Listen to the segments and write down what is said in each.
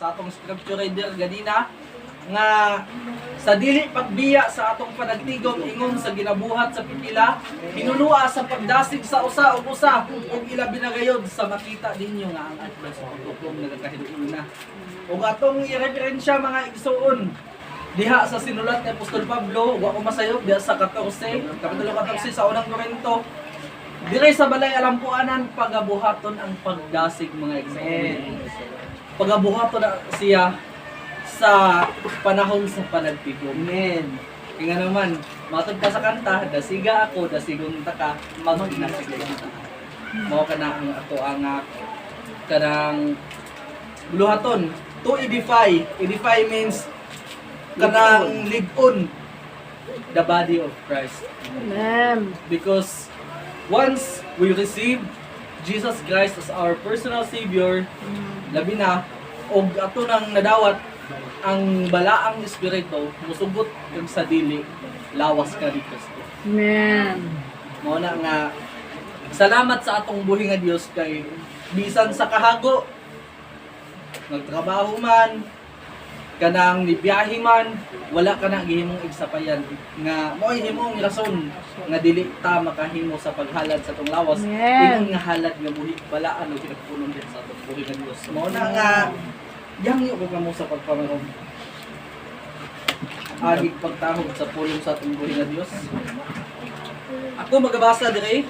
sa atong scripture reader ganina nga sa dili pagbiya sa atong panagtigom ingon sa ginabuhat sa pipila hinunua sa pagdasig sa usa ug usa ug ilabi na gayud sa makita ninyo nga ang adlaw sa pagtukom nagakahiduon na ug atong ireferensya mga igsoon diha sa sinulat ni Apostol Pablo wa ko masayop diha sa 14 kapitulo 14 sa unang Korinto dire sa balay alampuanan pagabuhaton ang pagdasig mga igsoon pagabuhaton na siya sa panahon sa panagtigom. Amen. Kaya naman, matod ka sa kanta, dasiga ako, dasigong taka, mag-inasiga kita. Mao ka na ang ato ang kanang buluhaton. To edify. Edify means kanang ligon the body of Christ. Amen. Because once we receive Jesus Christ as our personal Savior, labi na, og ato nang nadawat ang balaang espiritu musugot kag sa dili lawas ka ni Kristo. Amen. Mao na nga salamat sa atong buhi nga Dios kay bisan sa kahago nagtrabaho man kanang nibiyahe man wala ka na gihimong igsapayan nga mo'y himong rason nga dili ta makahimo sa paghalad sa atong lawas ingon nga halad nga buhi balaan og pinagpunon din sa atong buhi nga Dios. Mao na nga yangyo ko kamo sa pagpamarom. Agig pagtahog sa pulong sa atong buhi nga Dios. Ako magabasa dire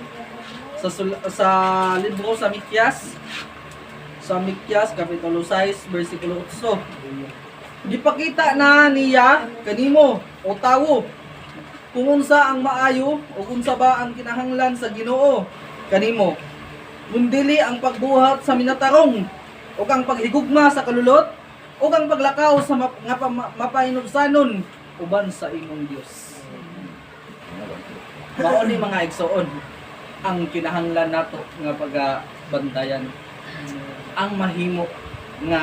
sa libro sa Mikyas. Sa Mikyas kapitulo 6 bersikulo 8. Gipakita na niya kanimo o tawo kung unsa ang maayo o unsa ba ang kinahanglan sa Ginoo kanimo. Kundili ang pagbuhat sa minatarong o ang paghigugma sa kalulot o ang paglakaw sa mapainubsanon uban sa imong Dios. Mao ni mga igsoon ang kinahanglan nato nga pagabantayan ang mahimo nga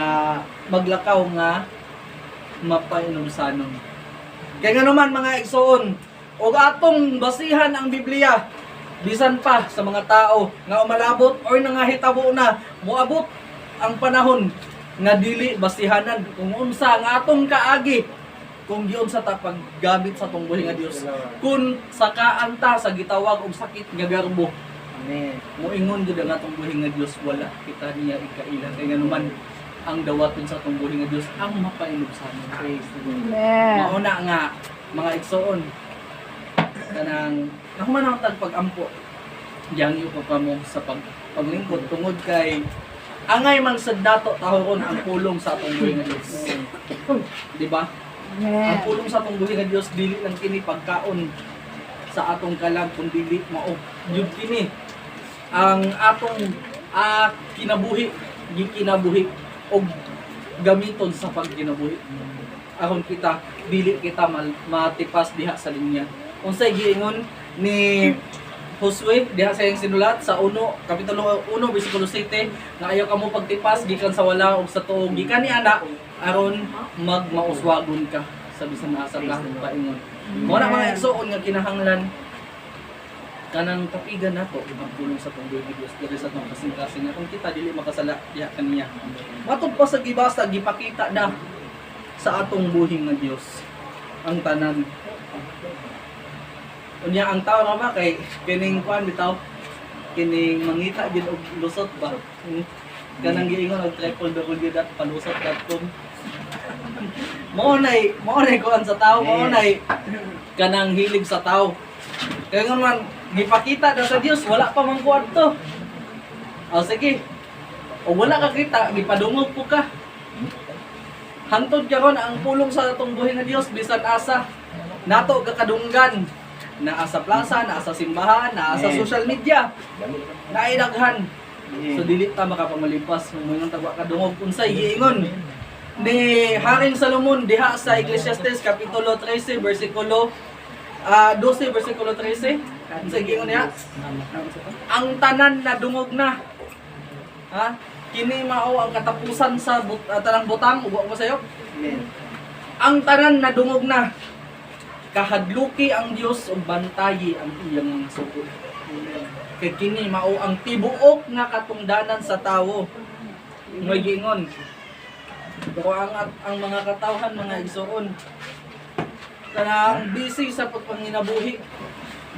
maglakaw nga mapainubsanon. Kaya nga naman mga igsoon og atong basihan ang Biblia bisan pa sa mga tao nga umalabot or nangahitabo na moabot ang panahon nga dili basihanan kung unsa nga atong kaagi kung giun sa ta paggamit sa atong buhi nga Dios kun sakaan ta sa gitawag og sakit nga garbo. Amen. Moingon gid ang atong buhi nga Dios wala kita niya ikaila kay nga naman ang dawaton sa atong buhi nga Dios ang mapainubsanon. Praise the Lord. Amen. Mauna nga mga igsoon kanang nahuman ang tagpagampo diyan yung pa mo sa paglingkod tungod kay angay man sad nato tahoron ang pulong sa atong buhi nga Dios. Di ba? Ang pulong sa atong buhi nga Dios dili lang kini pagkaon sa atong kalag kun dili mao jud kini ang atong kinabuhi gikinabuhi og gamiton sa pagkinabuhi. Aron kita dili kita matipas diha sa linya. Unsay giingon ni Josue diha sa iyang sinulat sa 1 kapitulo 1 bersikulo 7 nga ayaw kamo pagtipas gikan sa wala ug sa tuog gikan ni ana aron magmauswagon ka sa bisan asa ka paingon. Mo na mga igsoon nga kinahanglan kanang kapigan nato ang pulong sa pagbuhi ni Dios diri sa atong kasing-kasing kung kita dili makasala diha kaniya. Matud pa sa gibasa gipakita na sa atong buhi nga Dios ang tanan. Unya ang tao nga ba kay kining kuan bitaw kining mangita gid og lusot ba kanang giingon og www.palusot.com mo nay kuan sa tao mo nay kanang hilig sa tao kaya nga man gipakita na sa Dios wala pa man kwarto sige o wala ka kita gipadungog po ka hantod karon ang pulong sa atong buhi nga Dios bisan asa nato kakadunggan naa sa plaza, naa sa simbahan, naa sa social media. Naidaghan. So dili ta makapamalimpas kung mayong tagwa kadungog unsay giingon ni Haring Salomon diha sa Ecclesiastes kapitulo 13 bersikulo 12 bersikulo 13. Unsay giingon niya? Ang tanan na dungog na. Ha? Kini mao ang katapusan sa tanang butang ug wa sayop. Ang tanan na dungog na. Kahadluki ang Dios ug bantayi ang iyang mga sugod. Kay kini mao ang tibuok nga katungdanan sa tawo. Ngoy giingon. Pero ang mga katawhan, mga igsoon, kanang busy sa pagpanginabuhi.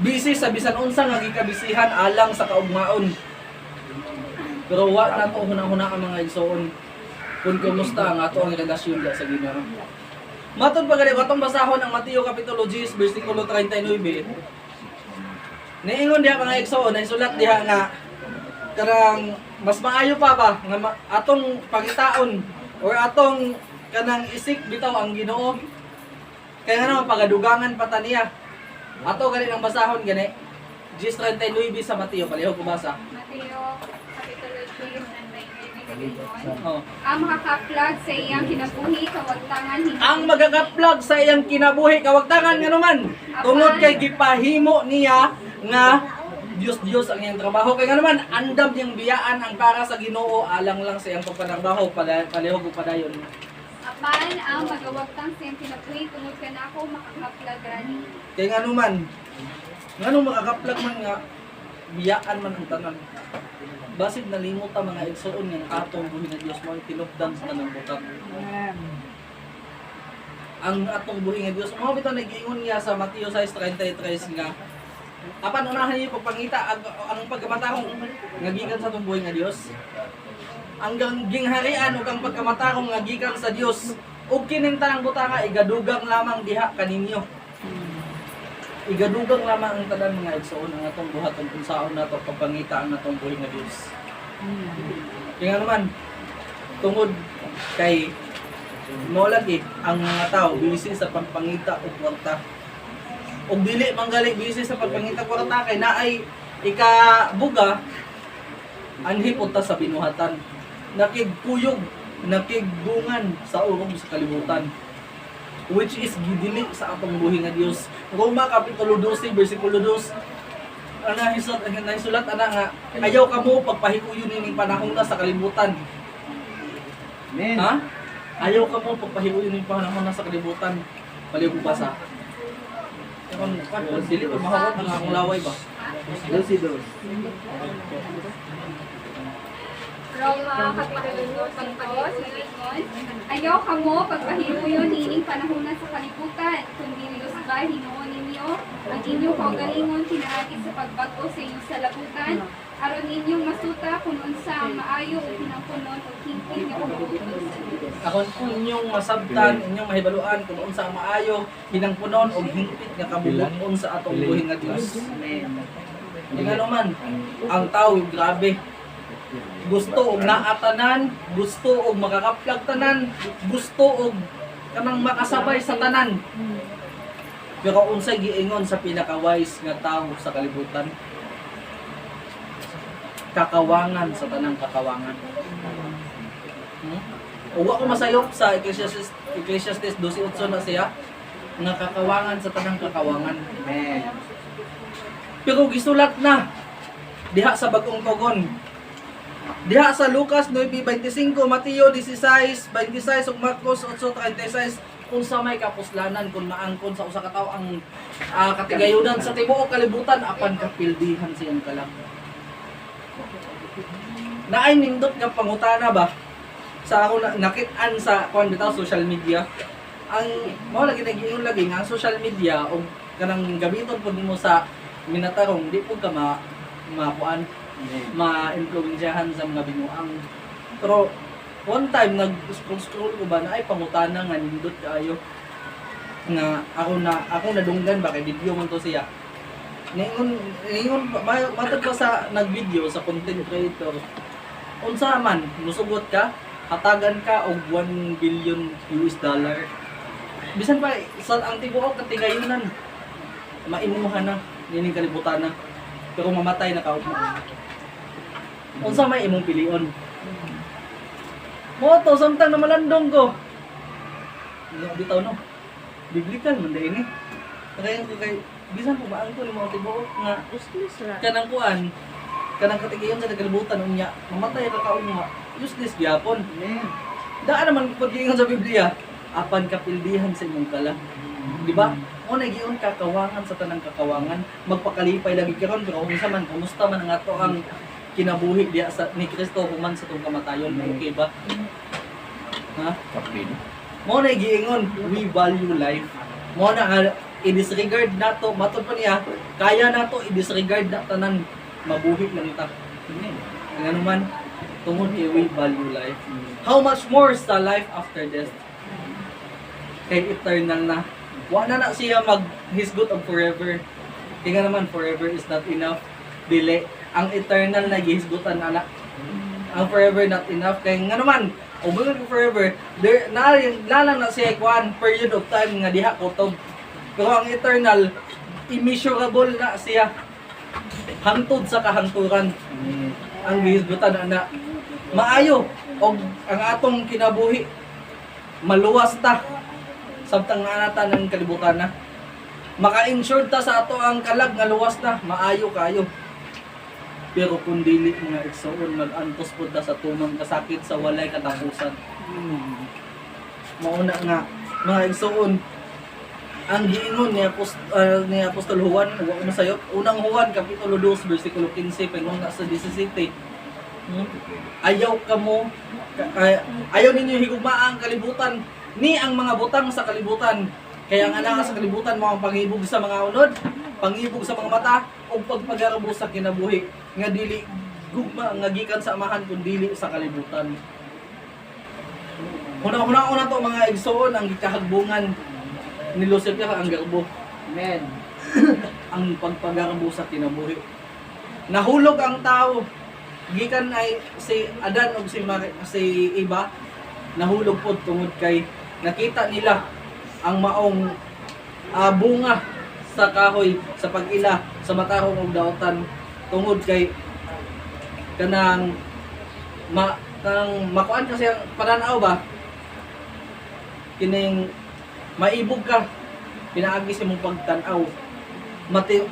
Busy sa bisan unsa nga gikabisihan alang sa kaugmaon. Pero wa na to hunang-huna ang mga igsoon. Kung kumusta ang ato ang relasyon sa Ginoo. Matod pa gali atong basahon ang Mateo kapitulo 10 bersikulo 39. Niingon diha mga igsoon, nasulat diha nga karang mas maayo pa ba nga atong pangitaon or atong kanang isik bitaw ang Ginoo. Kaya nga naman pagadugangan pa ta niya. Ato gali nang basahon gani. 10:39 sa Mateo, palihog ko basa. Mateo, Kapitulo 10, Oh. ang makakaplag sa iyang kinabuhi, kawagtangan hindi. Ang magagaplag sa iyang kinabuhi kawagtangan nga naman tungod kay gipahimo niya nga Diyos ang iyang trabaho kay nga naman andam niyang biyaan ang para sa Ginoo alang lang sa iyang pagpanarbaho palihog ug padayon. Apan ang magawagtang sa iyang kinabuhi, tungod ka na ako makakaplag rani. Kay nga naman nganong makakaplag man nga biyaan man ang tanan. Basig nalimot ta mga igsoon nga atong buhi nga Dios mao tinubdan sa tanang butak. Amen. Ang atong buhi nga Dios mao bitaw nag-iingon niya sa Mateo 6:33 nga apan unahan niyo pagpangita ang pagkamatahong nga gikan sa atong buhi nga Dios. Ang gingharian ug ang pagkamatahong nga gikan sa Dios ug kining tanang butaka igadugang lamang diha kaninyo. Igadugang lamang ang tanan mga igsoon ang atong buhaton unsaon nato pagpangita ang atong buhi nga Dios. Kaya naman tungod kay mo lagi ang mga tao busy sa pagpangita og kwarta. Og dili manggali busy sa pagpangita kwarta kay naay ikabuga anhi punta sa binuhatan. Nakigkuyog, nakigdungan sa urong sa kalibutan. Which is gidili sa atong buhi nga Dios. Roma kapitulo 12 bersikulo 2. Ana hisulat ana nga ayaw kamo pagpahikuyon ning panahon na sa kalibutan. Amen. Ha? Ayaw kamo pagpahikuyon ning panahon na sa kalibutan. Palihog basa. Kung dili ko mahawat ang akong laway ba? Dos. Roma, Kapitulo 2, silingon, ayaw ka mo pagpahimuyon ining panahunan sa kalibutan, kundi lusbay hinuon ninyo ang inyong kaugalingon kinaagit sa pagbago sa inyong salabutan, aron inyong masuta kung unsa ang maayo o pinangpunon o hingpit nga pagbubutos. Akon inyong masabtan, inyong mahibaluan kung unsa ang maayo, hinangpunon o hingpit nga kabubuton sa atong buhi nga Dios. Di nga naman, ang tao grabe. Gusto og naatanan, gusto og makakaplag tanan, gusto og kanang makasabay sa tanan. Pero unsay giingon sa pinaka-wise nga tawo sa kalibutan? Kakawangan sa tanang kakawangan. Uwa ko masayop sa Ecclesiastes 12:8 na siya nga kakawangan sa tanang kakawangan. Amen. Pero gisulat na diha sa Bagong Tugon. Diha sa Lucas 9:25, Mateo 16:26 ug Marcos 8:36 unsa may kapuslanan kung maangkon sa usa ka tawo ang katigayunan sa tibuok kalibutan apan kapildihan siyang kalam. Naay nindot nga pangutana ba sa ako nakit-an sa kuan bitaw social media. Ang mao lagi nag-iingon lagi nga ang social media o kanang gamiton pud nimo sa minatarong di pud ka makuan ma-influensyahan sa mga binuang. Pero one time nag-scroll ko ba na ay pangutana nga nindot kaayo nga ako nadunggan ba kay video man to siya. Ningon matod ko sa nag-video sa content creator. Unsa man musugot ka, hatagan ka og 1 billion US dollar. Bisan pa sa ang tibuok katigayunan maimuhan na nining kalibutan na. Pero mamatay na ka og unsa may imong pilion? Mo to samtang na malandong ko. Bitaw no. Biblical man dai ni. Kaya ko kay bisan po ba ang ko mo tibuok nga Useless ra. kanang kuan kanang katigayon sa kalibutan unya mamatay ra ka unya useless gyapon. Amen. Daan naman pud giingon sa Biblia apan kapildihan sa imong kala. Di ba? Mo nagiun kakawangan sa tanang kakawangan, magpakalipay lagi karon pero unsa man kumusta man ang ato ang kinabuhi diya sa ni Kristo human sa tong kamatayon, okay ba? Ha? Kapil. Mo na giingon, we value life. Mo na nga i-disregard nato, matod pa niya, kaya nato i-disregard na tanan, mabuhi lang ta. Nga naman, tungod kay we value life. How much more sa life after death? Kay eternal na. Wala na siya mag-hisgot of forever. Kaya nga naman, forever is not enough. Dili. Ang eternal na gihisgutan anak. Ang forever not enough. Kaya nga naman, umunod ko forever, there, nalang na siya one period of time nga diha kutob. Pero ang eternal, immeasurable na siya. Hantod sa kahanturan. Ang gihisgutan ana. Maayo. O ang atong kinabuhi, maluwas ta. Samtang naanata ng kalibutan na. Maka-insured ta sa ato ang kalag nga luwas na. Maayo kayo. Pero kung dili mga igsoon, mag-antos po ta sa tumang kasakit sa walay katapusan. Mauna nga, mga igsoon, ang giingon ni Apostol Juan, huwag mo sayo, unang Juan, Kapitulo 2, versikulo 15, pagong nasa 17. Ayaw ka mo, ayaw ninyo higugmaan ang kalibutan, ni ang mga butang sa kalibutan. Kaya ang anak sa kalibutan mo ang pangibog sa mga unod, pangibog sa mga mata, o pagpagarabo sa kinabuhi, nga dili gugma nga gikan sa amahan kun dili sa kalibutan. Una to mga igsoon ang gikahagbungan ni Lucifer ang garbo. Amen. Ang pagpagarabo sa kinabuhi. Nahulog ang tao. Gikan ay si Adan ug si Eva nahulog pod tungod kay nakita nila ang maong bunga sa kahoy sa pag-ila sa matarong ug daotan tungod kay kanang makuan kasi ang pananaw ba kining maibog ka pinaagi sa imong pagtan-aw mati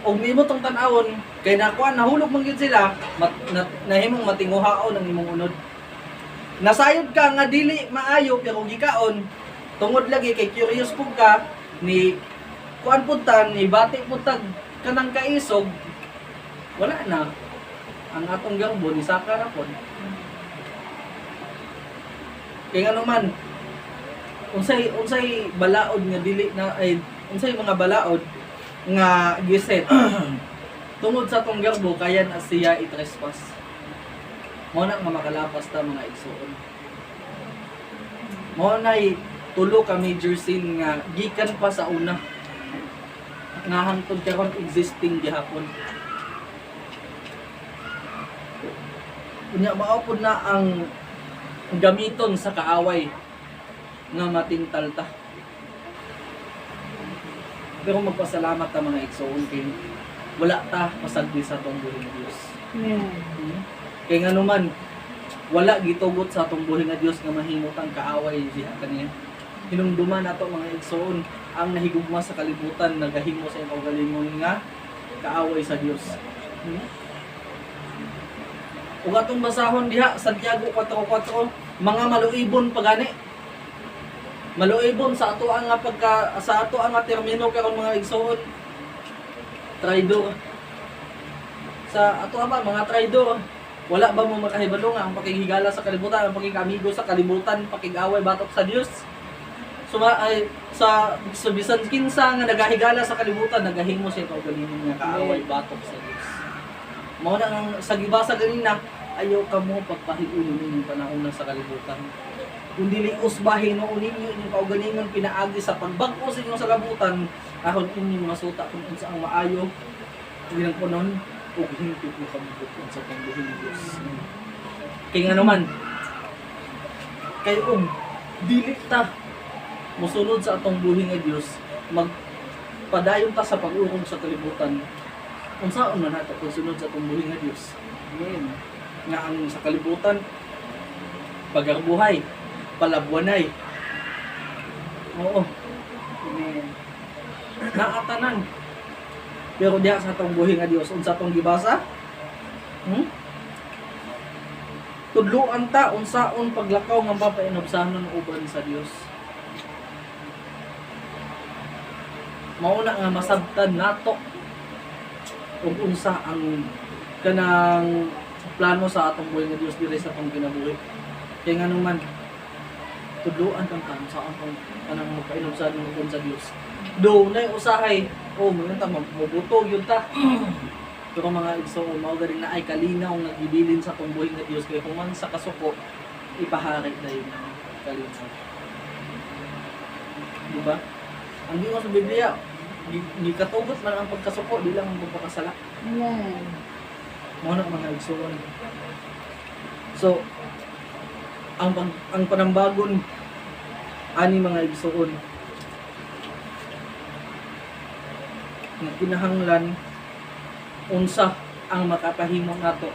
og nimo tong tan-awon kay nakuan nahulog man gyud sila nahimong matinguhaon ang imong unod. Nasayod ka nga dili maayo pero gikaon tungod lagi kay curious pud ka ni kuan pud ta ni bati pud tag kanang kaisog wala na ang atong garbo ni saka ra pod. Kay nga naman unsay balaod nga dili na ay unsay mga balaod nga giset tungod sa atong garbo kaya na siya i-trespass. Mo na nga makalapas ta mga igsoon. Mo na'y tulo ka major sin nga gikan pa sa una nga hangtod karon existing gihapon. Unya maupod na ang gamiton sa kaaway nga matintal ta. Pero magpasalamat ta mga igsoon kay wala ta pasagdi sa atong buhi nga Dios. Amen. Kay nga naman wala gitugot sa atong buhi nga Dios nga mahimot ang kaaway diha kaniya. Hinumduman nato mga igsoon ang nahigugma sa kalibutan nagahimo sa imong galingon nga kaaway sa Dios. Ug atong basahon diha Santiago 4:4 mga maluibon pagani. Maluibon sa ato ang nga termino karon mga igsoon. Traidor. Sa ato ba mga traidor. Wala ba mo makahibalo nga ang pakigigala sa kalibutan, ang pakig-amigo sa kalibutan, pakig-away batok sa Dios? Sa bisan kinsa nga nagahigala sa kalibutan, nagahimo siya kaugalingon nga kaaway batok sa Dios. Mao na ang sa gibasa ganina, ayaw ka mo pagpahiuyon inyong panahon sa kalibutan. Kung dili usbahin o ninyo inyong kaugalingon pinaagi sa pagbag-o sa inyong salabutan, ahon inyong masuta kung unsa ang maayo, ilang punon, ug hingpit mo kamubot sa pangbuhi ni Dios. Kaya nga naman, kayo dili ta musunod sa atong buhi nga Dios, magpadayon ta sa pag-urong sa kalibutan. Unsaon man nato kung sunod sa atong buhi nga Dios? Amen. Nga ang sa kalibutan pagarbuhay, palabwanay. Oo. Amen. Naatanan. Pero diha sa atong buhi nga Dios, unsa atong gibasa? Tudluan ta unsaon paglakaw nga mapainobsanon uban sa Dios. Mauna nga masabtan nato ug unsa ang kanang plano sa atong buhi nga Dios diri sa atong kinabuhi. Kaya nga naman tudloan kang saan kung kanang magpainom sa loob sa Dios. Do na usahay, mo ta mabutog yun ta. Pero mga igsoon, mao galing na ay kalinaw nga gibilin sa tong buhing nga Dios kay kung man sa kasuko ipahari na yun kalinaw. Diba? Ang gingon sa Biblia, gikatugot man ang pagkasuko, di lang ang pagpakasala. Amen. Mo na mga igsoon. So, ang panambagon ani mga igsoon nga kinahanglan unsa ang makapahimo nato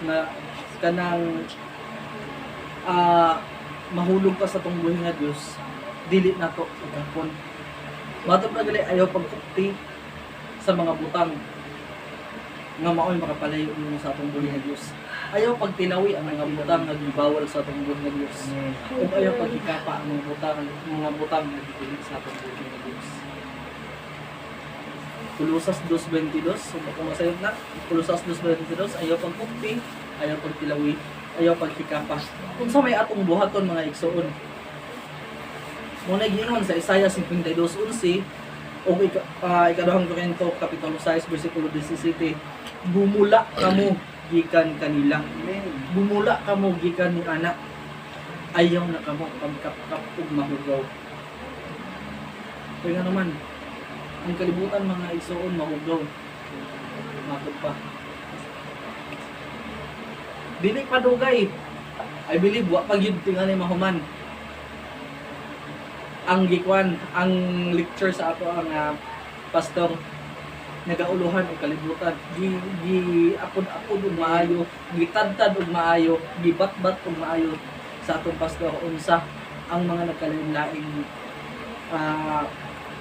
na kanang mahulog pa sa tong buhi nga Dios dili nato igapon. Matod na gali ayaw pagkukti sa mga butang nga maoy makapalayo mo sa atong buhi nga Dios. Ayaw pagtinawi ang mga butang nga gibawal sa atong buhi nga Dios. Ug ayaw pagikapa ang mga butang nga gibili sa atong buhi nga Dios. Kolosas 2:22, so kung masayot na, Kolosas 2:22, ayaw pagkukti, ayaw pagtilawi, ayaw pagkikapa. Kung sa may atong buhaton mga igsoon. Muna gingon sa Isaiah 52:11 o ikaduhang Korinto kapitulo 6 bersikulo 17, bumula kamo gikan kanila. Bumula kamo gikan ni anak. Ayaw na kamo pagkapkap ug mahugaw. Kaya nga naman, ang kalibutan mga igsoon mahugaw. Matod pa. Dili pa dugay. I believe wa pag yun tingali mahuman. Ang gikwan, ang lecture sa ato ang pastor nagauluhan og kalibutan. Gi apod-apod og maayo, gitadtad og maayo, gibatbat og maayo sa atong pastor unsa ang mga nagkalain-laing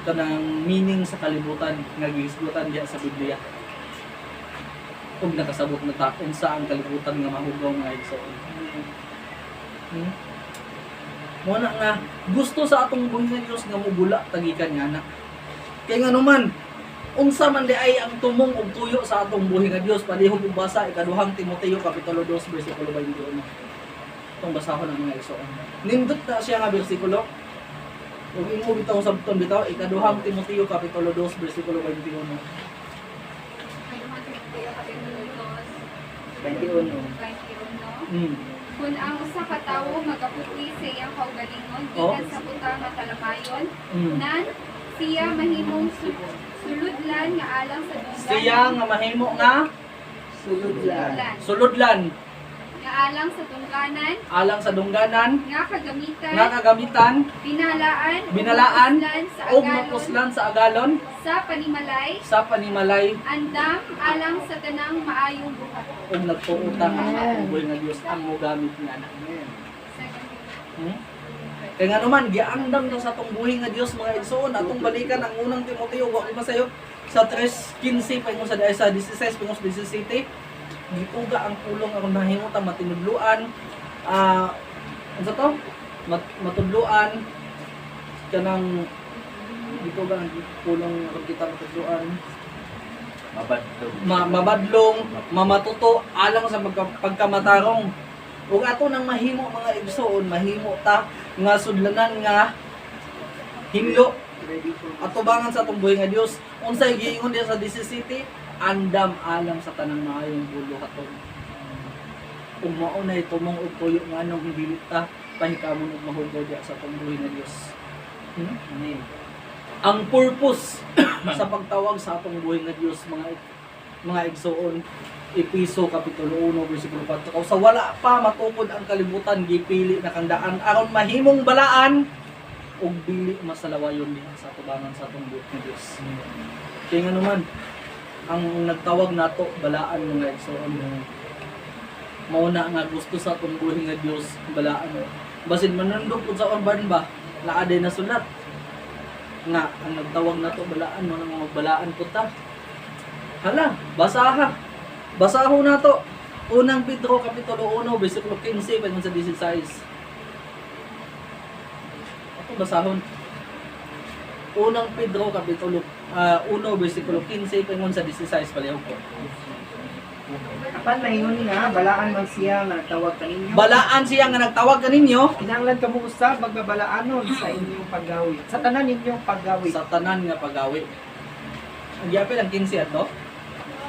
kanang meaning sa kalibutan nga gihisgutan diya sa Biblia. Ug nakasabot na ta unsa ang kalibutan nga mahugaw nga igsoon. Muna nga gusto sa atong buhi nga Dios nga mubula tagikan nga anak. Kay nga naman unsa man di ay ang tumong og tuyo sa atong buhi nga Dios, palihog ug basa ikaduhang Timoteo kapitulo 2 bersikulo 21. Itong basahon ang mga igsoon. Nindot na siya nga bersikulo. Ug imo bitaw sabton bitaw ikaduhang Timoteo kapitulo 2 bersikulo 21. 21. Kung ang usa ka tawo magaputi sa iyang kaugalingon gikan sa butang nga talakayon, nan siya mahimong suludlan nga alang sa dungganan. Siya nga mahimo nga suludlan nga alang sa dungganan, alang sa dungganan nga kagamitan binalaan sa ug agalon, mapuslan sa agalon sa panimalay, andam alang sa tanang maayong buhat. ug nagtuutang ang atong buhi nga Dios ang mogamit nga anak. Kaya nga naman giandam na sa atong buhi nga Dios mga igsoon atong balikan ang unang Timoteo wa masayo sa 3:15 paingon sa 16 paingon sa 17 gituga ang pulong aron mahimo ta matinudluan unsa to matudluan kanang gituga ang pulong aron kita matudluan mabadlong mamatuto alang sa pagkamatarong ug ato nang mahimo mga igsoon mahimo ta nga sudlanan nga hinlo atubangan sa atong buhi nga Dios unsay giingon diya sa 17 andam alang sa tanang maayong buluhaton ug mao nay tumong og tuyo nga anong hibilit ta pahikamon og mahugaw diya sa atong buhi nga Dios. Ang purpose sa pagtawag sa atong buhi nga Dios mga igsoon Episo kapitulo 1 bersikulo 4 sa wala pa matukod ang kalibutan gipili na kang daan aron mahimong balaan ug dili masalawayon diha sa tubangan sa atong buhi nga Dios. Kaya nga naman ang nagtawag nato balaan mga igsoon mauna nga gusto sa atong buhi nga Dios balaan basin manundok pud sa urban ba laaday na sulat nga ang nagtawag nato balaan mo nang magbalaan pud ta hala basahon nato unang Pedro kapitulo 1 bersikulo 15 paingon sa 16 ato basahon unang Pedro kapitulo 1 bersikulo 15 paingon sa 16 palihog ko Apan mahingon nga, balaan man siya nga nagtawag kaninyo. Balaan siya nga nagtawag kaninyo Kinahanglan kamo usab magbabalaanon sa inyong paggawi. Sa tanan ninyong paggawi. sa tanan nga pagawi. Ang gyapon ang 15 ato?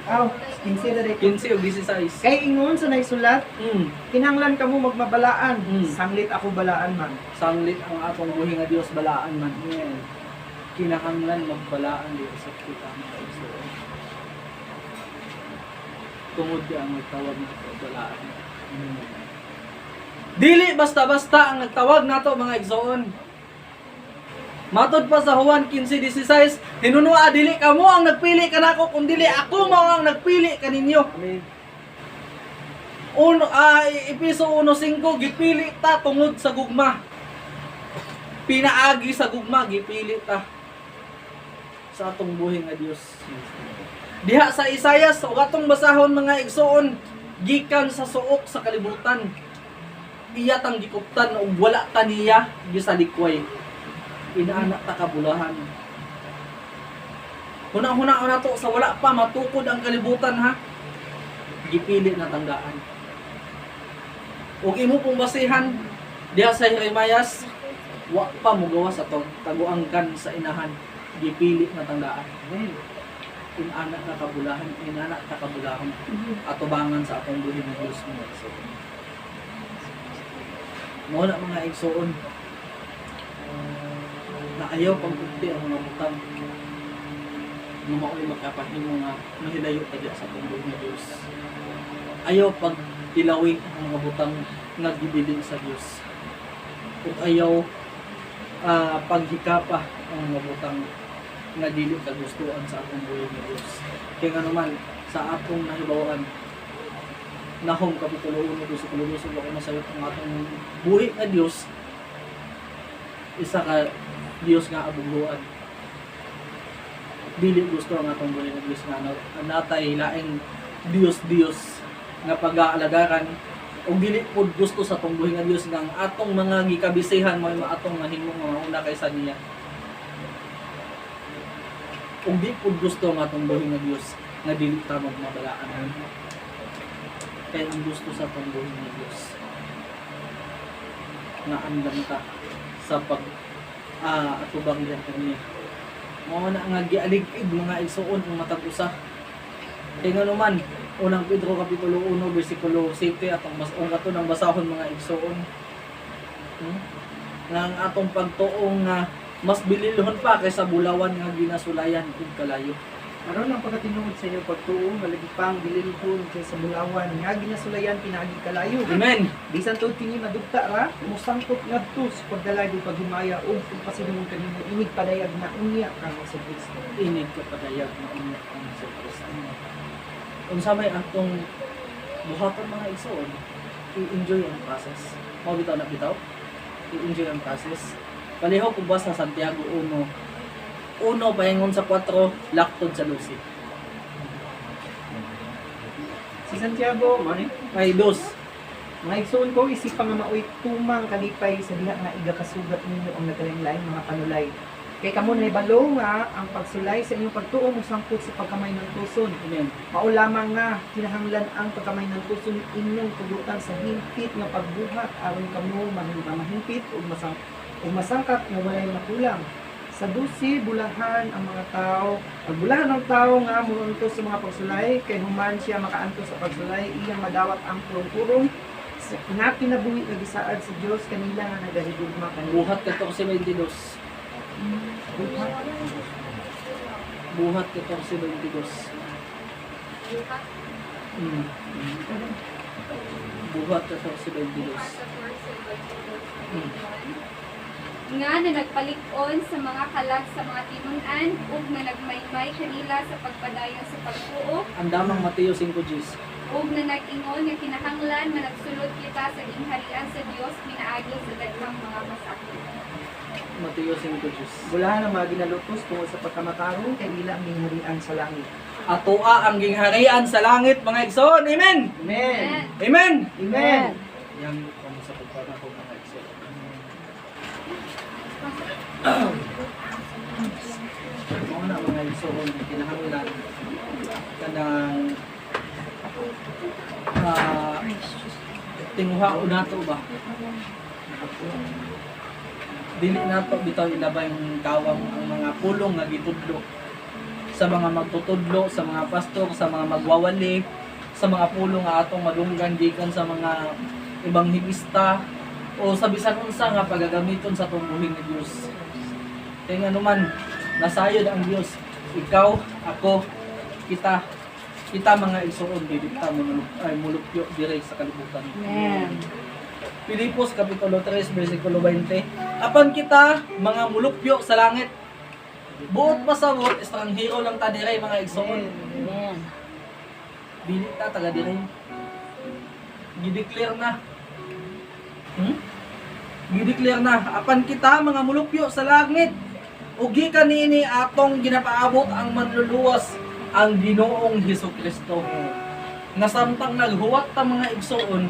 Aw, consider it. 15 o 16. Kay ingon sa naisulat, kinahanglan kamo magmabalaan. Mm. Sanglit ako balaan man. Sanglit ang atong buhi nga Dios balaan man. Kinahanglan magbalaan di sa kita mga igsoon. Tungod di ang nagtawag nato balaan. Dili basta-basta ang nagtawag nato mga igsoon. Matod pa sa Juan 15:16, hinunua dili kamo ang nagpili kanako kun dili ako mao ang nagpili kaninyo. Amen. Episo 1:5 gipili ta tungod sa gugma. Pinaagi sa gugma gipili ta sa atong buhi nga Dios. Diha sa Isayas ug atong basahon mga igsoon gikan sa suok sa kalibutan. Iya tang gikuptan ug wala ta niya gisalikway. Inaanak ta kabulahan. Hunang-hunang na to sa wala pa matukod ang kalibutan ha. Gipili na tanggaan. Ug imo pong basihan diha sa Jeremias wa pa mo gawas sa taguangkan sa inahan. Gipili na tanggaan. Amen. Inanak na kabulahan, inanak na kabulahan. Atubangan sa atong buhi ng Diyos mo. Mo na mga igsoon. Na ayaw pagpunti ang mga butang na mauli magkapahimo nga mahilayo tayo sa atong buhi ng Diyos. Ayaw pagtilawi ang mga butang nagbibiling sa Diyos. Ug ayaw paghikapa ang mga butang nga dili kagustuhan sa atong buhi ng Diyos. Kaya nga naman sa atong nahibawan Nahum Kapitulo 1 versikulo 2 ako masayot ang atong buhi nga Diyos isa ka Diyos nga abugluan. Dili gusto ang atong buhi nga Diyos nga natay laing Diyos nga pag-aalagaran o dili pud gusto sa atong buhi nga Diyos nga ang atong mga gikabisihan mo atong mahimong mga una kaysa niya. Kung di po gusto ang atong buhi nga Diyos nga dili ta magmabalaan. Kaya ang gusto sa atong buhi nga Diyos nga andam ta sa pag atubang diyan kaniya. Mao na nga gialig-ig mga igsoon ang matag usa. Kaya nga naman unang Pedro Kapitulo 1 bersikulo 7 atong ato nang basahon mga igsoon. Nga ang atong pagtuong nga mas bililhon pa kaysa bulawan nga ginasulayan ug kalayo. Aron ang pagkatinuod sa inyo pagtuo, malagi pang bililhon kaysa bulawan nga ginasulayan pinaagi kalayo. Amen. Bisan tod kini madugta ra, musangkot ngadto sa pagdalay ug paghimaya ug pagpasidungog kanimo inig padayag na unya kang sa Kristo. Inig ka padayag na unya ang sa Kristo. Unsa may atong buhaton mga igsoon, i-enjoy ang process. Mao bitaw na bitaw. I-enjoy ang process. Paliho kung basta Santiago 1 pahingon sa 4, laktod sa 12. Si Santiago, mo ni Ay, 2. mga igsoon ko isip pa nga maoy tumang kalipay sa diha nga igakasugat ninyo ang nagalain-lain mga panulay. Kay kamo na ibalo nga ang pagsulay sa inyong pagtuo musangkot sa pagkamay ng tuson. Amen. Mao lamang nga kinahanglan ang pagkamay ng tuson inyong tugutan sa himpit nga pagbuhat aron kamo mahimpit ug masangkat nga walay makulang. Sa 12 bulahan ang mga tao, pagbulahan ng tao nga muuntos sa mga pagsulay kay human siya makaantos sa pagsulay iyang madawat ang purong-purong nga kinabuhi nga gisaad sa Dios kanila nga nagahigugma kanila. Buhat 14:22. Buhat 14:22. Buhat 14:22. Nga na nagpalig-on sa mga kalag sa mga tinunan ug na nagmaymay kanila sa pagpadayon sa pagtuo Ang damang Mateo 5:10. ug na nag-ingon nga kinahanglan managsulod kita sa gingharian sa Dios pinaagi sa daghang mga masakit. Mateo 5:10. Bulahan ang mga ginalutos tungkol sa pagkamatarong kay ila ang gingharian sa langit. Atoa ang gingharian sa langit mga igsoon. Amen. Amen. Amen. Amen. Yang kamo sa pagpapako mga igsoon. Mga na mga igsoon kinahanglan kanang tinguha o nato ba? Dili nato bitaw ilabay yung kawang ang mga pulong nga gitudlo sa mga magtutudlo, sa mga pastor, sa mga magwawali, sa mga pulong nga atong madunggan gikan sa mga ebanghelista o sa bisan unsa nga pagagamiton sa tumbuhin ni Dios. Kaya nga naman, nasayod ang Dios. Ikaw, ako, kita mga igsoon, dili ta mulupyo dire sa kalibutan. Amen. Filipos Kapitulo 3, versikulo 20. Apan kita, mga mulupyo sa langit, buot pasabot, estranghero lang ta dire mga igsoon. Amen. Dili ta taga dire. Gideclare na. Gideclare na. Apan kita, mga mulupyo sa langit, ugi kanini atong ginapaabot ang manluluwas ang Ginoong Hesukristo. Nasamtang naghuwat ta mga igsoon,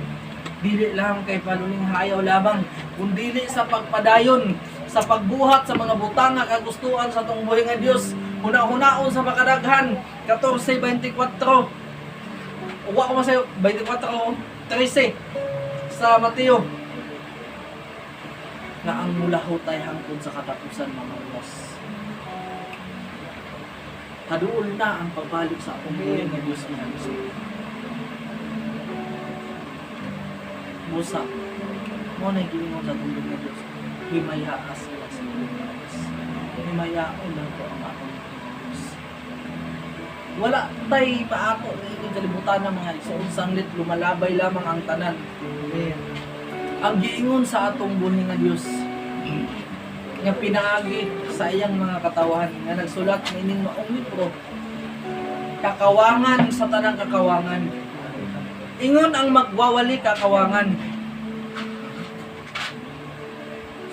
dili lang kay panuning hayaw lamang, kundili sa pagpadayon, sa pagbuhat sa mga butang nga kagustuhan sa tong buhay nga Dios. Huna-hunaon sa makadaghan, 14:24. Uwa ko masayo, 24:13 sa Mateo. Na ang mulahot ay hangtod sa katapusan mga uwas. Kaduol na ang pagbalik sa akong buhay nga Dios mga igsoon. Musa, mo na gilingon sa tundog na Diyos, himaya sila sa Diyos. Himayaon lang ko ang akong Diyos. Wala tay paako na ining kalibutan ng mga igsoon sanglit, lumalabay lamang ang tanan. Ang giingon sa atong buhay nga Diyos, nga pinaagi sa iyang mga katawan, nga nagsulat ng ining maong libro, kakawangan sa tanang kakawangan. Ingon ang magwawali kakawangan.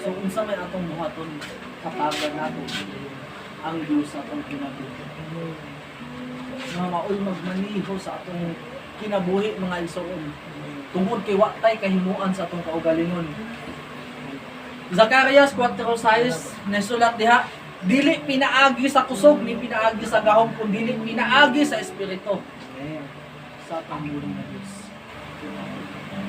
So unsa may atong buhaton, katagan nato ang Dios sa atong kinabuhi. Nga maoy magmaniho sa atong kinabuhi mga igsoon. Tungod kay wa tay kahimuan sa atong kaugalingon. Zacarias 4:6 nasulat diha, dili pinaagi sa kusog ni pinaagi sa gahom, kundi dili pinaagi sa espiritu. Sa pamulong na Diyos.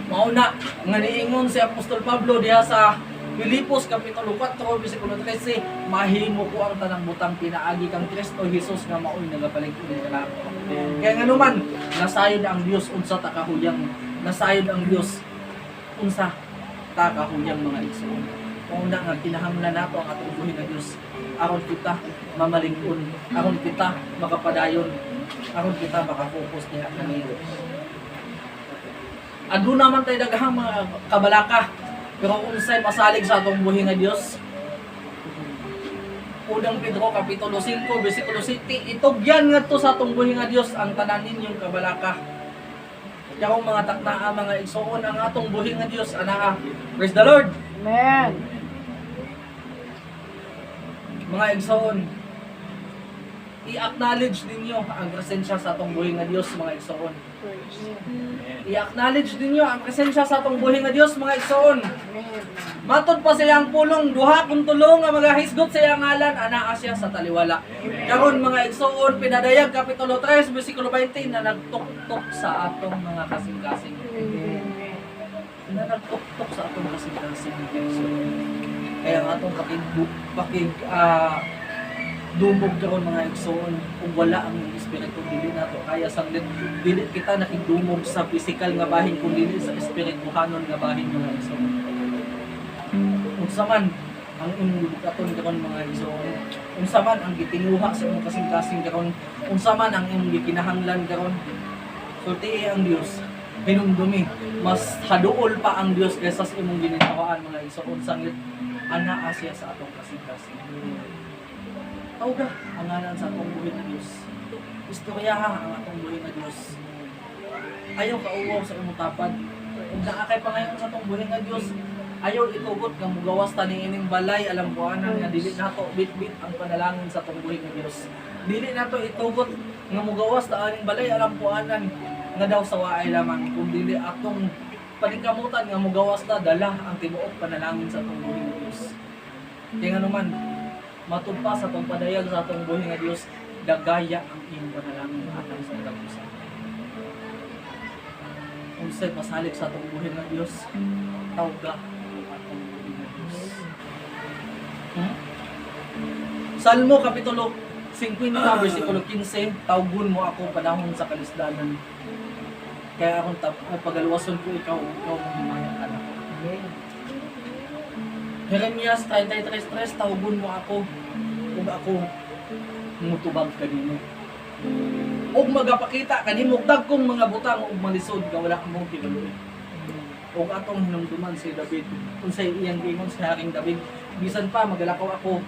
Mauna, nga niingon si Apostol Pablo diha sa Filipos Kapitulo 4, versikulo 13, mahimo ko ang tanang butang pinaagi kang Kristo Jesus nga maoy nagapalig-ulit ka nako. Kaya nga naman, nasayod ang Dios unsa ta kahuyang, nasayod ang Dios unsa ta kahuyang mga igsoon. Mauna nga kinahanglan nato ang atong buhi nga Dios. Aron kita mamaling-on, aron kita makapadayon, aron kita makapokus diha kanila. Adu naman tayo daghang mga kabalaka, pero unsay pasalig sa atong buhi nga Dios. Unang Pedro Kapitulo 5, versikulo 7, itugyan ngadto sa atong buhi nga Dios ang tanan ninyong kabalaka. Kaya kung mga taknaa, mga igsoon, ang atong buhi nga Dios, anaa. Praise the Lord! Amen. Mga igsoon, i-acknowledge ninyo ang presensya sa atong buhay nga Dios mga igsoon. I-acknowledge ninyo ang presensya sa atong buhay nga Dios mga igsoon. Matod pa siya ang pulong, duha kung tulong nga magahisgot sa iyang ngalan, anaa siya sa taliwala. Karon mga igsoon, pinadayag Kapitulo 3, versikulo 20 na nagtuktok sa atong mga kasing-kasing. Na nagtuktok sa atong kasing-kasing mga igsoon. Kaya ang atong dumog karon mga igsoon, kung wala ang espiritu, dili nato kaya sanglit, dili kita nakigdumog sa physical nga bahin, kung dili sa espirituhanon nga bahin mga igsoon. Unsa man ang imong gibukaton karon mga igsoon, unsa man ang gitinguha sa imong kasing-kasing karon, unsa man ang imong gikinahanglan karon, sulti ang Dios hinumdumi, mas haduol pa ang Dios kaysa sa imong ginitawaan mga igsoon sanglit, anaa siya sa atong kasing-kasing. Tawga ang ngalan sa atong buhay na Diyos. Istoryaha ang atong buhay na Diyos. Ayaw kauwaw sa imong tapad. Kung naakay pangayon sa atong buhay na Diyos, ayaw itugot nga mugawas tani ining balay alam buanan nga dili nato bit-bit ang panalangin sa atong buhay na Diyos. Dili nato itugot nga mugawas ta aning balay alam buanan nga daw sa waay lamang, kung dili atong paningkamutan nga mugawas ta dala ang tibuok panalangin sa atong buhay na Diyos. Kaya nga naman, matud pa sa atong padayag sa atong buhay nga Dios, dagaya ang imong panalangin atang sa katapusan. unsay pasalig sa atong buhi nga Dios, tawga atong buhi nga Dios. Salmo kapitulo 50 versikulo 15, tawgon mo ako panahon sa kalisdanan. Kaya akong pagaluwason ko ikaw mo himayang anak. Amen. Jeremias 33:3, tawgon mo ako ug ako mutubag kanimo. Ug magapakita kanimo dagkong mga butang ug malisod nga wala mong tinuloy. Ug atong hinumduman si David, unsay iyang giingon sa Haring David, bisan pa magalakaw ako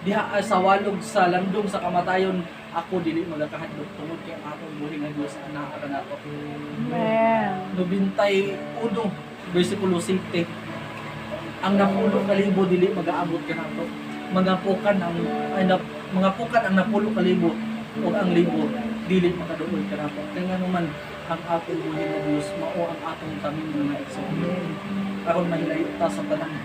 diha sa walog sa landong sa kamatayon, ako dili magakahadlok tungod kay ang atong buhi nga Dios ana ka nato. Amen. 91 versikulo 7, ang napulo kalibo dili mag-aabot ka nato. Mga pukan ang napulo kalibo ug ang libo dili makaduol ka nato. Kaya nga naman ang atong buhi nga Dios mao ang atong kaming mga igsoon. Aron mahilayo ta sa tanang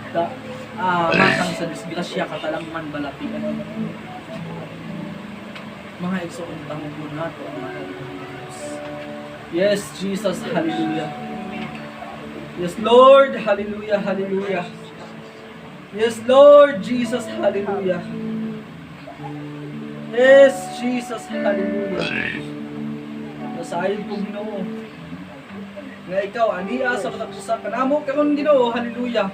matang sa disgrasya katalangman balatian. Mga igsoon tangon nato ang atong buhi nga Dios. Yes, Jesus, hallelujah. Yes, Lord, hallelujah, hallelujah. Yes, Lord Jesus, hallelujah. Yes, Jesus, hallelujah. Nasayon ko Ginoo nga ikaw aniya sa matag-usa kanamo karon Ginoo, hallelujah.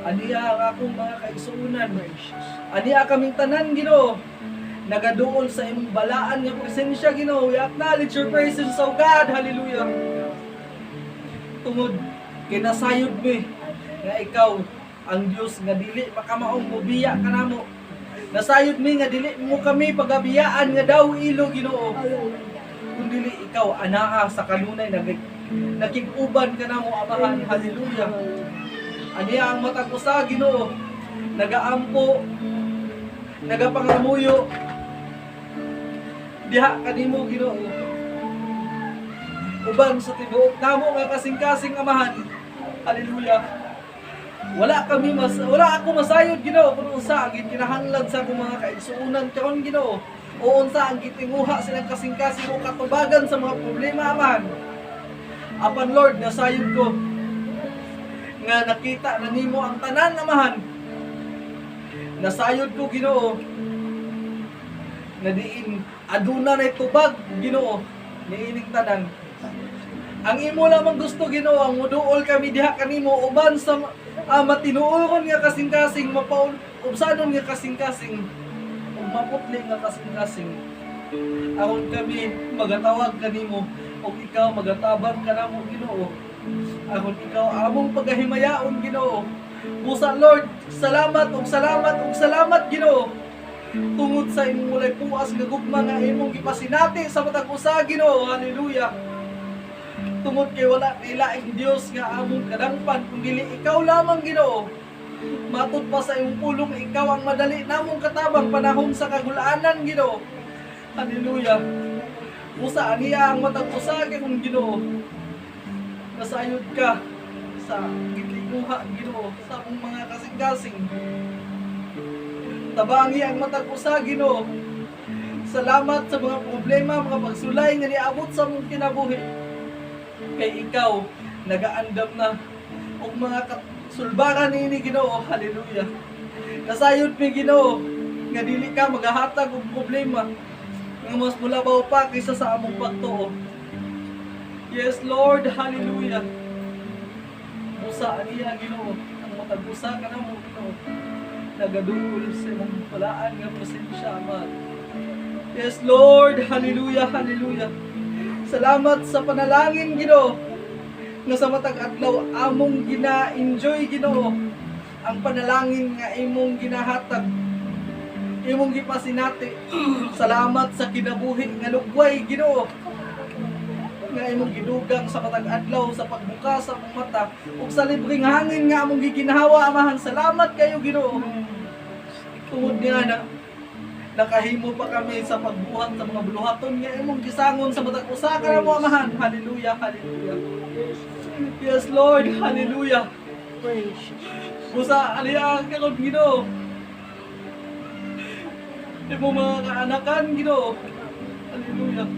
Aniya ang akong mga kaigsuonan. Aniya kaming tanan Ginoo. Nagaduol sa imong balaan nga presensya Ginoo. We acknowledge your presence, oh God, hallelujah. Tungod kinasayod mi nga ikaw ang Dios nga dili makamaong mobiya kanamo. Nasayod mi nga dili mo kami pagabiyaan nga daw ilo Ginoo. Kun dili ikaw anaa sa kanunay nakig-uban kanamo Amahan, hallelujah. Aniya ang matag usa Ginoo, nagaampo, nagapangamuyo diha kanimo Ginoo. Uban sa tibuok namo nga kasing-kasing Amahan, hallelujah. Wala ako masayod Ginoo kun unsa ang kinahanglan sa akong mga kaigsuonan karon Ginoo. O unsa ang gitinguha silang kasing-kasing o katubagan sa mga problema Amahan. Apan Lord, nasayod ko nga nakita na nimo ang tanan Amahan. Nasayod ko Ginoo na diin aduna nay tubag Ginoo niining tanan. Ang imo lamang gusto Ginoo ang muduol kami diha kanimo uban sa matinuoron nga kasing-kasing mapaubsanon nga kasing-kasing ug maputli nga kasing-kasing. Aron kami magatawag kanimo ug ikaw magatabang kanamo Ginoo. Aron ikaw among pagahimayaon Ginoo. Busa Lord, salamat ug salamat ug salamat Ginoo. Tungod sa imong walay puas nga gugma nga imong gipasinati sa matag usa Ginoo, hallelujah. Tungod kay wala nilaing Dios nga among kadangpan kung dili ikaw lamang Ginoo. Matud pa sa imong pulong ikaw ang madali namong katabang panahon sa kagulaanan Ginoo. Hallelujah. Usa aniya ang matag usa kung Ginoo. Nasayod ka sa gitinguha Ginoo sa among mga kasing-kasing. Tabangi ang matag usa Ginoo. Salamat sa mga problema, mga pagsulay nga niabot sa among kinabuhi. Kay ikaw nagaandam na og mga sulbaran niini Ginoo, hallelujah. Nasayod mi Ginoo nga dili ka magahatag og problema nga mas mulabaw pa kaysa sa among pagtuo. Yes Lord, hallelujah. Busa aniya Ginoo ang matag-usa kanamo Ginoo. Nagaduol sa imong palaan nga presensya Ama. Yes Lord, hallelujah, hallelujah. Salamat sa panalangin Ginoo nga sa matag adlaw among gina-enjoy Ginoo ang panalangin nga imong ginahatag, imong gipasinati. Salamat sa kinabuhi nga lugway Ginoo nga imong gidugang sa matag adlaw sa pagbuka sa among mata ug sa libreng hangin nga among giginhawa Amahan. Salamat kayo Ginoo. Tungod nga na nakahimo pa kami sa pagbuhat sa mga buluhaton nga imong gisangon sa matag usa kanamo Amahan. Hallelujah, hallelujah. Yes Lord, hallelujah. Busa aliya karon Ginoo. Imong mga kaanakan Ginoo. Hallelujah.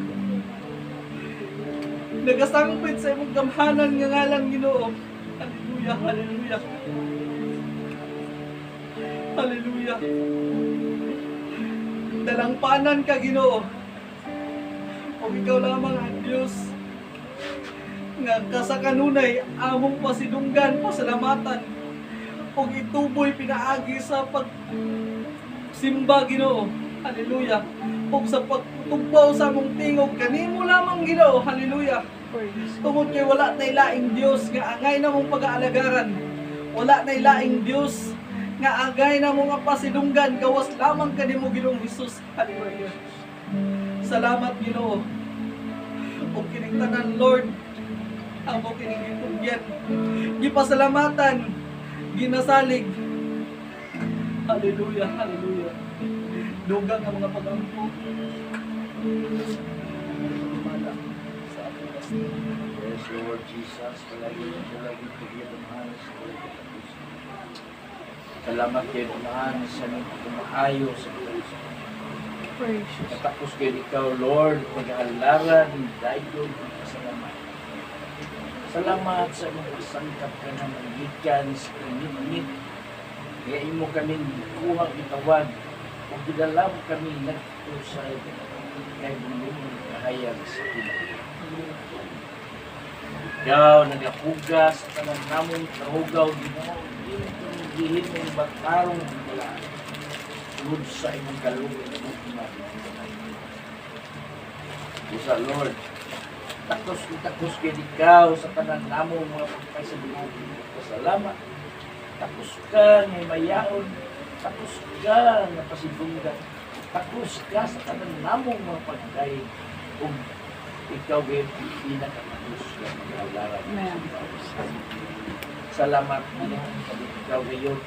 nagasangpit sa imong gamhanan nga ngalan Ginoo. Hallelujah, hallelujah. Hallelujah. Dalangpanan ka Ginoo. O ikaw lamang ang Diyos nga kasakanunay among pasidunggan, pasalamatan o ituboy pinaagi sa pagsimba Ginoo. Hallelujah. O sa pagtugpaw sa among tingog kanimo lamang Ginoo. Hallelujah. Tungod kay wala na ilaing Diyos nga angay na mong pag-aalagaran. Wala na ilaing Diyos nga angay na mong pasidunggan gawas lamang kanimo Ginoong Hesus. Hallelujah. Salamat Ginoo. O kining tanan Lord, amo kining gitugyan. Gipasalamatan, ginasalig. Hallelujah, hallelujah. Dugang ang mga pag-ampo. Lumala sa ating basta. Yes, Lord Jesus, palagi pagyan ang halos sa pagkatapos. Salamat kayo umahan sa mga kumaayo sa pagkatapos. Katapos kayo ikaw, Lord, pag-aalaran, dayon, salamat. Salamat sa mga sangkap ka na magikan sa init-init. Kaya imo kami kuhang itawag o gidalam kami nagtusay kay bumulong kahayag sa pinag. Ikaw, nagapugas sa tanan namong kahugaw, Ginoo, hindi mong batarong wala. Lord, sa imong kalungin mo Usa, Lord, takos kay ikaw sa tanan namong mga pagkaisabuhan. Salamat. Takos ka ng mayaon. Takos ka ng pasidunggan. Takos ka sa tanan namong mga pagkain. Kung ikaw ay pinakatakos na magalaran. Salamat na ikaw ngayon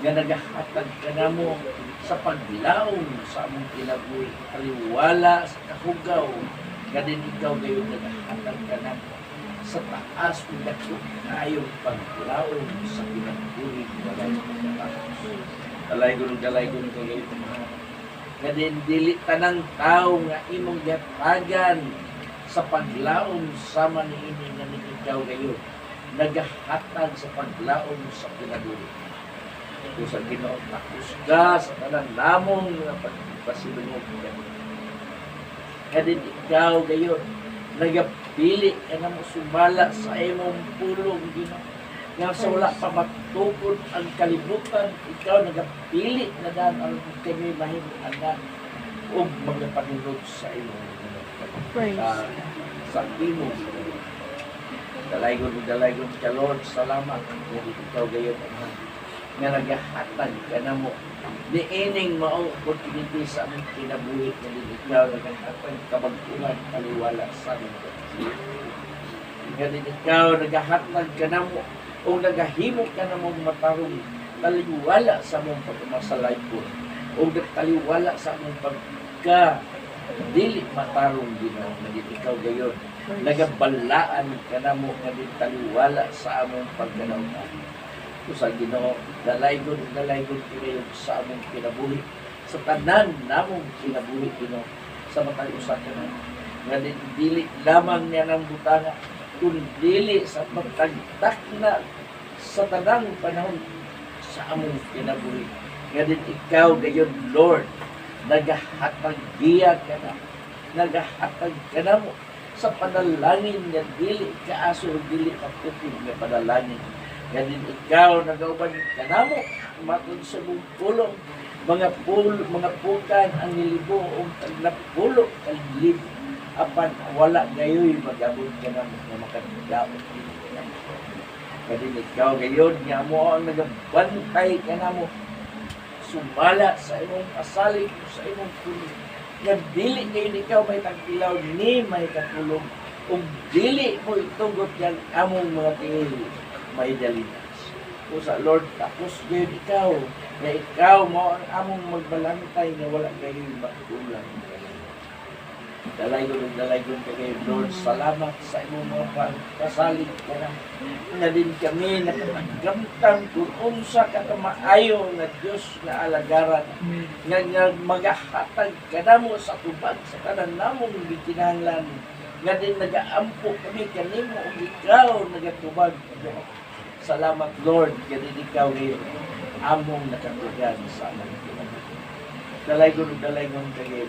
nga nagahatag ka na mo sa paglaong sa among kinabuhi. Kaliwala sa kahugaw. Kadin ikaw ngayon nagahatag ka na sa taas kung dako kayong paglaong sa kinabuhi. Dalay-gun ko ngayon. Kadin dili tanang tao nga imong gatagan sa paglaom sama ni ini nga ni ikaw ngayon. Nagahatag sa paglaom sa kinabuhi. Kung sa Ginoo takos ka sa tanan namong nga pagpasilungog ka. Kadin ikaw gayon nagapili ka na mo sumala sa imong pulong Ginoo. Nga sa wala pa matukod ang kalibutan, ikaw nagapili na daan ang kami mahimang o mga panunod sa imong sa imong Dalaygon ka Lord, salamat kung ikaw gayon nga nagahatag ka na mo niining maong opportunity sa aming kinabuhi na din ikaw nagahatag kabag-ulan kaliwala sa aming kapatid. Nga din ikaw nagahatag ka na mo o nagahimo ka na mong matarong taliwala sa mong pagmasalay po o taliwala sa mong pagka dili matarong Ginoo nga din ikaw gayon nagabalaan ka na mo nga din taliwala sa among pagkanautan. Sa Ginoo, dalaygon kayo sa among kinabuhi, sa tanan namong kinabuhi Ginoo, sa matag usa ka na. Nga dili lamang niya ng butanga, kung dili sa pagtagtak na sa tanang panahon sa among kinabuhi. Nga din ikaw gayon Lord, nagahatag giya ka na, nagahatag ka na mo sa panalangin nga dili kaaso dili kaputid nga panalangin. Ganun ikaw nagauban kanamo matod sa mong pulong mga pukan ang nilibo o nagpulo kalib apan wala gayoy magabot ka na nga makadaot. Ganun ikaw gayon nga mo ang nagabantay ka na mo sumala sa imong pasalig sa imong pulong nga dili gayon ikaw may tagpilaw ni may katulong o dili mo itugot yan among mga tingin may dalinas. O sa Lord, tapos gayon ikaw, na ikaw mo ang among magbalantay na wala kayo magkulang. Dalaygon ka kayo, Lord. Salamat sa imong mga pagkasalig ka na. Nga din kami nakapaggamtang kung unsa ka maayo na Diyos na alagaran. Nga magahatag ka na mo sa tubag sa kanan namong bikinahanglan nga din nagaampo kami kanimo ug ikaw nagatubag. Salamat Lord kani ikaw ni among nakatugan sa among kinabuhi. Dalay-gon kay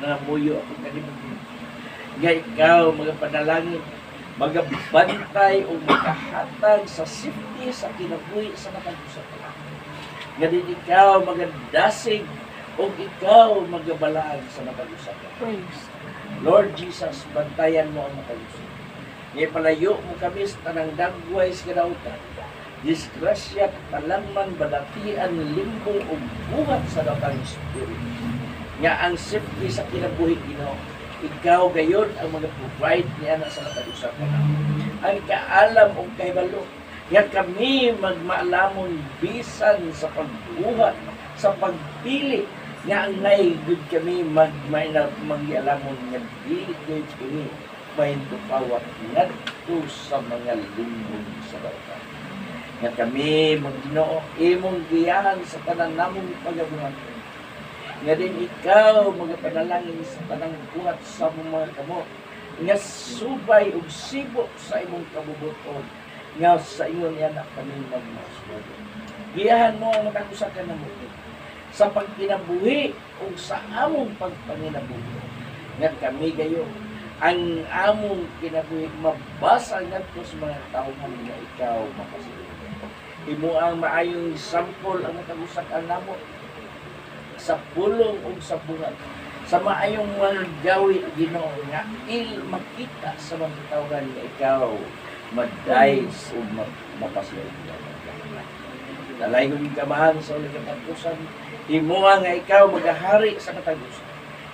namuyo ako kanimo. Nga ikaw magapanalangin, magabantay o magahatag sa safety sa kinabuhi sa matag usa ka. Nga din ikaw magadasig o ikaw magabalaan sa matag usa ka. Praise. Lord Jesus, bantayan mo ang matag usa. Ngay palayo mo kami sa tanang dagway sa kadautan. Disgrasya, palangman, balatian, limbong o buhat sa dautang Espiritu. Nga ang safety sa kinabuhi Ginoo, ikaw gayon ang mag-provide niya na sa matag-usap ka na. Ang kaalam o kahibalo, nga kami magmaalamon bisan sa pagbuhat, sa pagpili, nga ang naigod kami magyalamon nga dili kami mahintupawat ngadto sa mga limbong sa dautan. Nga kami magginoo imong giyahan sa tanan namong pagabuhat. Nga din ikaw magapanalangin sa tanang buhat sa mga kamo nga subay ug sibo sa imong kabubuton nga sa inyo niya na kami magmasud. Giyahan mo ang matag usa ka namo sa pagkinabuhi ug sa among pagpanginabuhi. Nga kami gayo ang among kinabuhi mabasa ngadto sa mga tawo nga ikaw makasulod. Imo ang maayong sample ang matag usa ka namo sa pulong o sa bungat. Sa maayong mga gawi Ginoo nga makita sa mga tawhan nga ikaw madayes o mapasayod. Dalay ko kamahan sa ulit katapusan. Himuha nga ikaw magahari sa katapusan.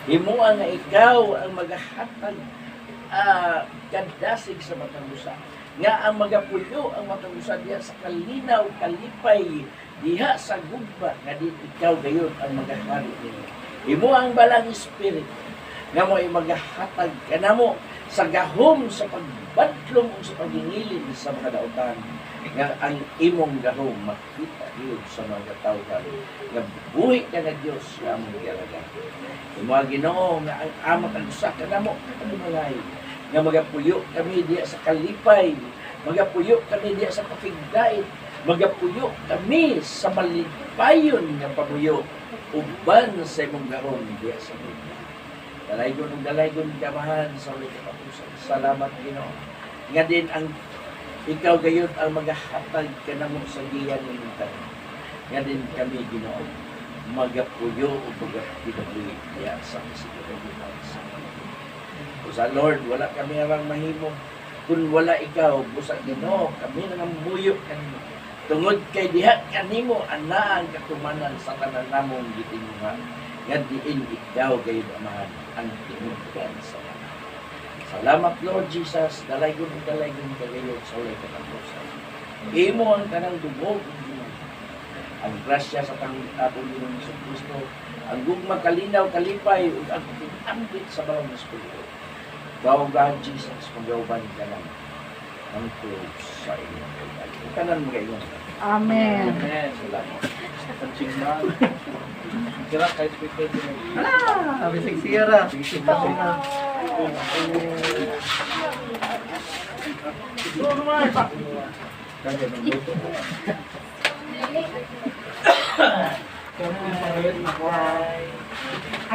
Himuha nga ikaw ang magahatag kadasig sa matagusa. Nga ang magapuyo ang matagusa diya sa kalinaw, kalipay, diha sa gugba nga di ikaw gayon ang magahari ninyo. Imo ang balang Espiritu nga mo ay magahatag kanamo sa gahom sa pagbadlong o sa pagingilin sa mga dautan nga ang imong gahom makita yun sa mga tawhan nga buhi ka na Diyos nga among gialaga. Imo ang Ginoo nga ang amang alusa kanamo katumulay nga magapuyo kami diya sa kalipay, magapuyo kami diya sa kapigdait, magapuyo kami sa malipayon nga pamuyo uban sa imong gahom diya sa buhay. Dalaygon kamahan sa ulit katapusan. Salamat Ginoo. Nga din ang ikaw gayon ang magahatag kanamo sa giyan ng tanan. Nga din kami Ginoo magapuyo o magapuyo diya sa kasiguraduhan sa sa Lord, wala kami arang mahimo. Kung wala ikaw, busa Ginoo, kami nangamuyo kanimo. Tungod kay diha kanimo ana ang katumanan sa tanan namong gitinguha. Nga diin ikaw gayud amahan ang tinugan sa tanan. Salamat Lord Jesus, dalaygon kagayon sa ulay katapusan. Imo ang kanang dugog ang grasya sa atong Ginoong Jesucristo, ang gugma kalinaw kalipay ug ang pag-ambit sa barang Espiritu. Thou God Jesus, magawban ka lang ang clothes sa inyo. Kanan mo kayo. Amen. Amen. Salamat. Pansing man. Kira kahit speaker din. Ah, bisig sira. Kaya ng luto. Bye.